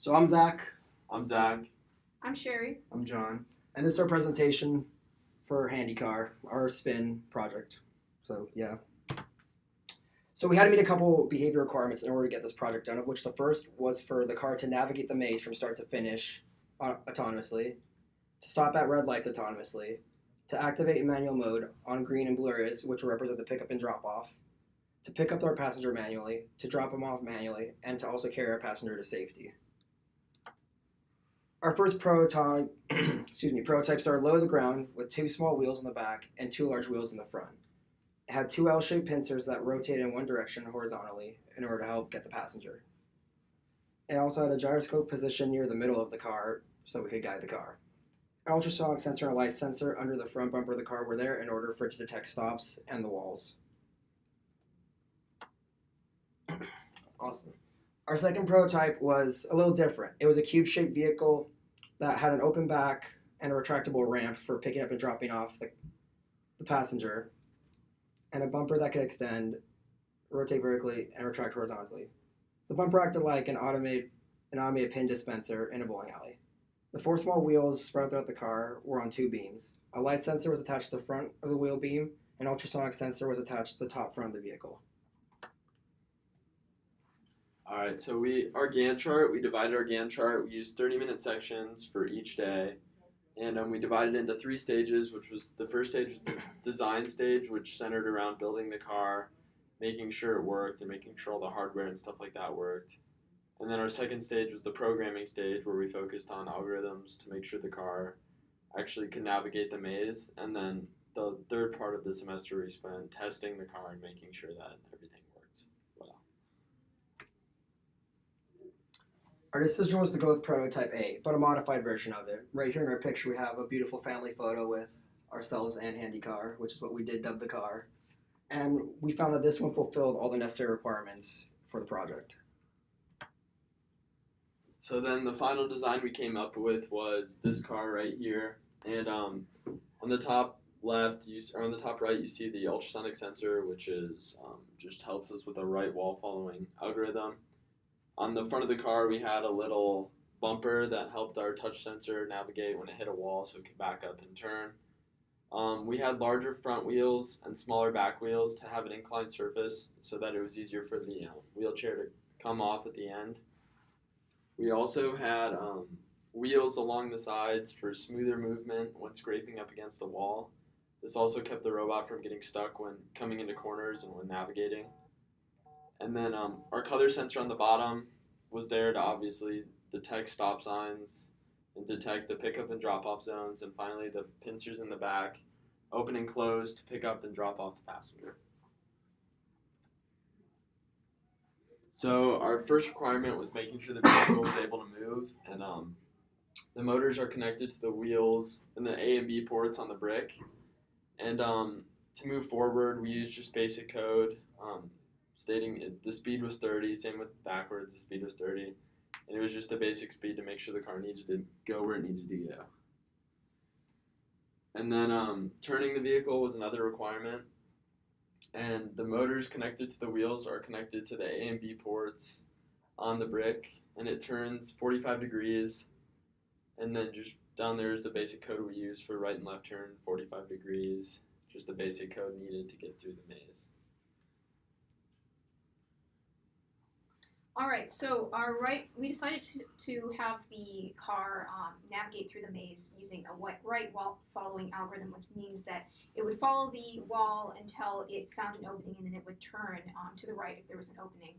So I'm Zach, I'm Zach. I'm Sherry. I'm John. and this is our presentation for HandyCar, our spin project. So yeah. So we had to meet a couple behavior requirements in order to get this project done, of which the first was for the car to navigate the maze from start to finish autonomously, to stop at red lights autonomously, to activate in manual mode on green and blue areas, which will represent the pickup and drop off, to pick up our passenger manually, to drop them off manually, and to also carry our passenger to safety. Our first prototype, prototype started low to the ground with two small wheels in the back and two large wheels in the front. It had two L-shaped pincers that rotated in one direction horizontally in order to help get the passenger. It also had a gyroscope positioned near the middle of the car so we could guide the car. An ultrasonic sensor and a light sensor under the front bumper of the car were there in order for it to detect stops and the walls. Awesome. Our second prototype was a little different. It was a cube-shaped vehicle that had an open back and a retractable ramp for picking up and dropping off the passenger, and a bumper that could extend, rotate vertically, and retract horizontally. The bumper acted like an automated pin dispenser in a bowling alley. The four small wheels spread throughout the car were on two beams. A light sensor was attached to the front of the wheel beam, and an ultrasonic sensor was attached to the top front of the vehicle. Alright, so we divided our Gantt chart. We used 30-minute sections for each day. And we divided into three stages, which was the first stage was the design stage, which centered around building the car, making sure it worked, and making sure all the hardware and stuff like that worked. And then our second stage was the programming stage, where we focused on algorithms to make sure the car actually could navigate the maze. And then the third part of the semester we spent testing the car and making sure that everything worked well. Our decision was to go with prototype A, but a modified version of it. Right here in our picture we have a beautiful family photo with ourselves and HandyCar, which is what we did dub the car. And we found that this one fulfilled all the necessary requirements for the project. So then the final design we came up with was this car right here. And on the top left, on the top right, you see the ultrasonic sensor, which is just helps us with a right wall following algorithm. On the front of the car, we had a little bumper that helped our touch sensor navigate when it hit a wall so it could back up and turn. We had larger front wheels and smaller back wheels to have an inclined surface so that it was easier for the wheelchair to come off at the end. We also had wheels along the sides for smoother movement when scraping up against the wall. This also kept the robot from getting stuck when coming into corners and when navigating. And then our color sensor on the bottom was there to obviously detect stop signs and detect the pickup and drop-off zones. And finally, the pincers in the back open and close to pick up and drop off the passenger. So our first requirement was making sure the vehicle was able to move. And the motors are connected to the wheels and the A and B ports on the brick. And to move forward, we used just basic code. Stating the speed was 30, same with backwards, the speed was 30, and it was just a basic speed to make sure the car needed to go where it needed to go. And then turning the vehicle was another requirement, and the motors connected to the wheels are connected to the A and B ports on the brick, and it turns 45 degrees, and then just down there is the basic code we use for right and left turn, 45 degrees, just the basic code needed to get through the maze. All right, so we decided to have the car navigate through the maze using a right wall following algorithm, which means that it would follow the wall until it found an opening, and then it would turn to the right if there was an opening.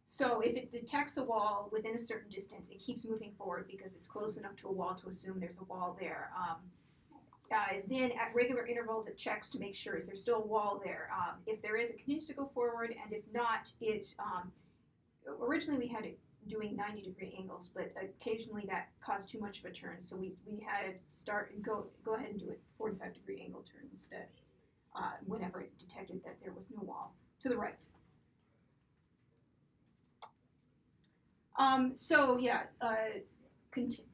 So if it detects a wall within a certain distance, it keeps moving forward because it's close enough to a wall to assume there's a wall there. Then at regular intervals, it checks to make sure is there still a wall there. If there is, it continues to go forward, and if not, it originally we had it doing 90-degree angles, but occasionally that caused too much of a turn, so we had it start and go ahead and do a 45-degree angle turn instead, whenever it detected that there was no wall to the right.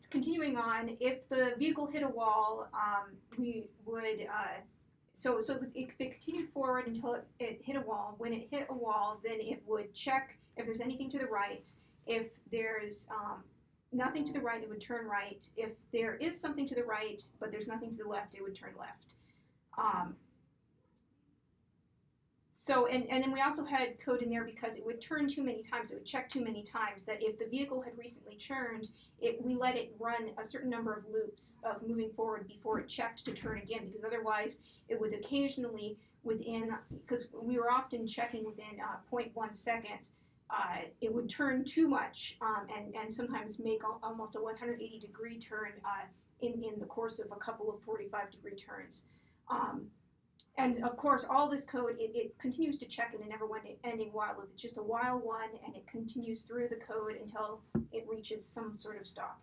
Continuing on, if the vehicle hit a wall, we would so it continued forward until it hit a wall. When it hit a wall, then it would check if there's anything to the right. If there's nothing to the right, it would turn right. If there is something to the right, but there's nothing to the left, it would turn left. And then we also had code in there because it would turn too many times, it would check too many times, that if the vehicle had recently churned, we let it run a certain number of loops of moving forward before it checked to turn again, because otherwise it would occasionally because we were often checking within 0.1 second, it would turn too much and sometimes make almost a 180-degree turn in the course of a couple of 45-degree turns. And of course, all this code, it continues to check in a never-ending while loop. It's just a while one, and it continues through the code until it reaches some sort of stop.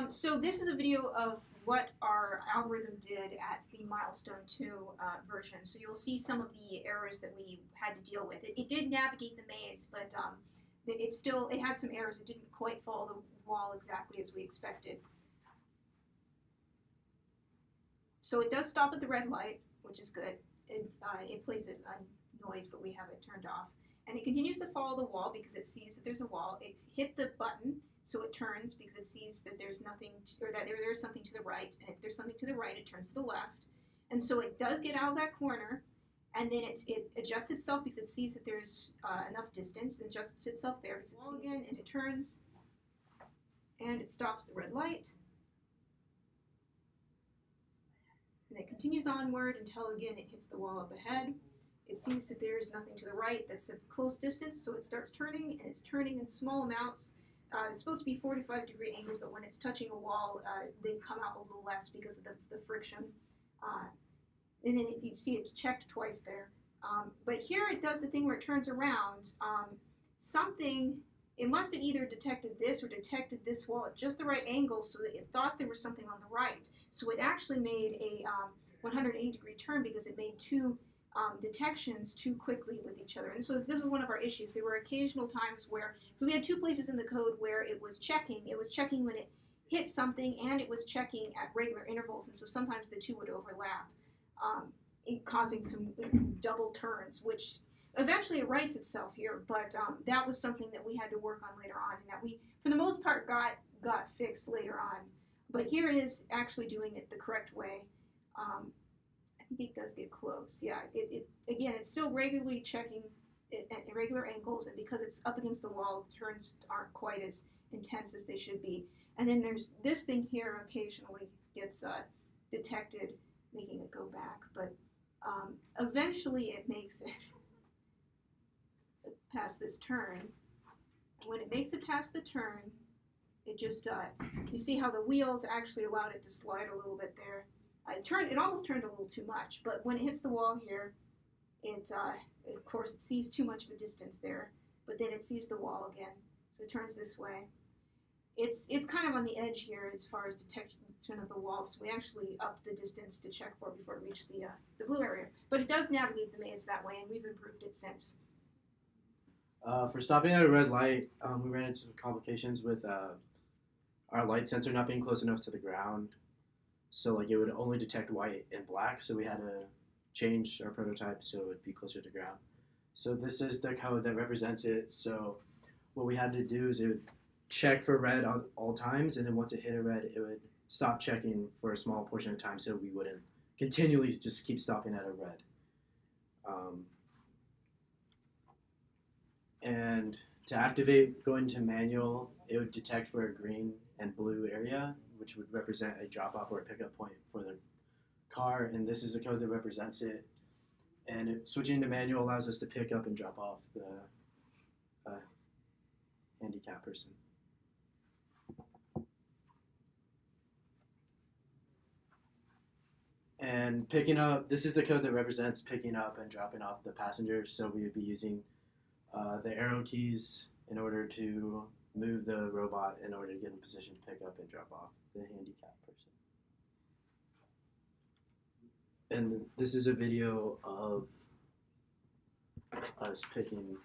So this is a video of what our algorithm did at the milestone 2 version. So you'll see some of the errors that we had to deal with. It did navigate the maze, but it had some errors. It didn't quite follow the wall exactly as we expected. So it does stop at the red light, which is good. It plays a noise, but we have it turned off. And it continues to follow the wall because it sees that there's a wall. It hit the button, so it turns because it sees that there's nothing, or that there's something to the right. And if there's something to the right, it turns to the left. And so it does get out of that corner, and then it adjusts itself because it sees that there's enough distance. It adjusts itself there because it sees again, and it turns, and it stops the red light. And it continues onward until, again, it hits the wall up ahead. It sees that there's nothing to the right that's a close distance, so it starts turning, and it's turning in small amounts. It's supposed to be 45-degree angles, but when it's touching a wall, they come out a little less because of the friction. And then you see it checked twice there. But here it does the thing where it turns around. It must have either detected this or detected this wall at just the right angle so that it thought there was something on the right. So it actually made a 180-degree turn because it made two detections too quickly with each other. And this was one of our issues. There were occasional times so we had two places in the code where it was checking. It was checking when it hit something, and it was checking at regular intervals. And so sometimes the two would overlap, causing some double turns, which eventually it rights itself here, but that was something that we had to work on later on, and that we, for the most part, got fixed later on. But here it is actually doing it the correct way. I think it does get close. Yeah, again, it's still regularly checking it at irregular angles, and because it's up against the wall, the turns aren't quite as intense as they should be. And then there's this thing here occasionally gets detected, making it go back, but eventually it makes it past this turn. When it makes it past the turn, it just, you see how the wheels actually allowed it to slide a little bit there. It almost turned a little too much, but when it hits the wall here, of course, it sees too much of a distance there, but then it sees the wall again, so it turns this way. It's kind of on the edge here as far as detection of the wall, so we actually upped the distance to check for before it reached the blue area. But it does navigate the maze that way, and we've improved it since. For stopping at a red light, we ran into some complications with our light sensor not being close enough to the ground. So it would only detect white and black, so we had to change our prototype so it would be closer to ground. So this is the code that represents it. So what we had to do is it would check for red at all times, and then once it hit a red, it would stop checking for a small portion of time so we wouldn't continually just keep stopping at a red. And to activate, going to manual, it would detect for a green and blue area, which would represent a drop-off or a pickup point for the car, and this is the code that represents it. And switching to manual allows us to pick up and drop off the handicapped person. And picking up, this is the code that represents picking up and dropping off the passengers, so we would be using the arrow keys in order to move the robot in order to get in position to pick up and drop off the handicapped person. And this is a video of us picking